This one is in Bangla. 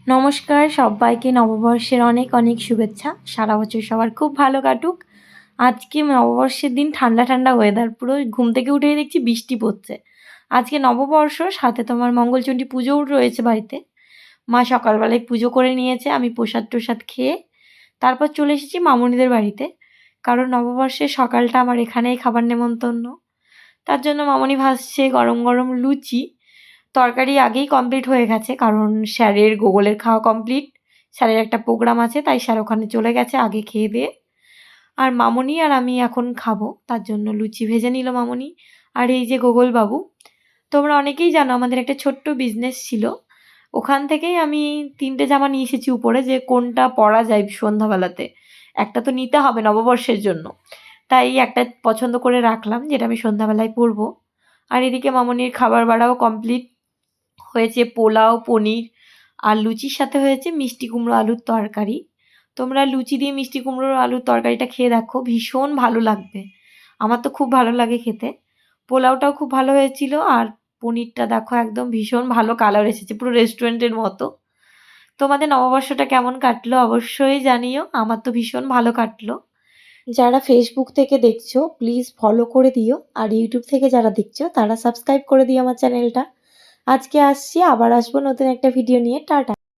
নমস্কার, সব্বাইকে নববর্ষের অনেক অনেক শুভেচ্ছা। সারা বছর সবার খুব ভালো কাটুক। আজকে নববর্ষের দিন ঠান্ডা, ঠান্ডা ওয়েদার। পুরো ঘুম থেকে উঠেই দেখছি বৃষ্টি পড়ছে। আজকে নববর্ষ, সাথে তোমার মঙ্গলচণ্ডী পুজোও রয়েছে বাড়িতে। মা সকালবেলায় পুজো করে নিয়েছে। আমি প্রসাদ-টসাদ খেয়ে তারপর চলে এসেছি মামুনিদের বাড়িতে। কারণ নববর্ষের সকালটা আমার এখানেই খাবার নেমন্তন্ন। তার জন্য মামুনি ভাজছে গরম, গরম লুচি। তরকারি আগেই কমপ্লিট হয়ে গেছে, কারণ স্যারের গোগলের খাওয়া কমপ্লিট। স্যারের একটা প্রোগ্রাম আছে, তাই স্যার ওখানে চলে গেছে আগে খেয়ে দিয়ে। আর মামুনি আর আমি এখন খাবো, তার জন্য লুচি ভেজে নিল মামুনি। আর এই যে গোগল বাবু, তোমরা অনেকেই জানো আমাদের একটা ছোট্ট বিজনেস ছিল। ওখান থেকেই আমি ৩টে জামা নিয়ে এসেছি উপরে, যে কোনটা পরা যায় সন্ধ্যাবেলাতে। একটা তো নিতে হবে নববর্ষের জন্য, তাই একটা পছন্দ করে রাখলাম যেটা আমি সন্ধ্যাবেলায় পরবো। আর এদিকে মামুনির খাবার বাড়াও কমপ্লিট হয়েছে। পোলাও, পনির আর লুচির সাথে হয়েছে মিষ্টি কুমড়ো আলুর তরকারি। তোমরা লুচি দিয়ে মিষ্টি কুমড়ো আলুর তরকারিটা খেয়ে দেখো, ভীষণ ভালো লাগবে। আমার তো খুব ভালো লাগে খেতে। পোলাওটাও খুব ভালো হয়েছিল, আর পনিরটা দেখো একদম ভীষণ ভালো কালার এসেছে, পুরো রেস্টুরেন্টের মতো। তোমাদের নববর্ষটা কেমন কাটলো অবশ্যই জানিও। আমার তো ভীষণ ভালো কাটলো। যারা ফেসবুক থেকে দেখছো প্লিজ ফলো করে দিও, আর ইউটিউব থেকে যারা দেখছো তারা সাবস্ক্রাইব করে দিও আমার চ্যানেলটা। আজকে আসছি, আবার আসবো নতুন একটা ভিডিও নিয়ে। টাটা।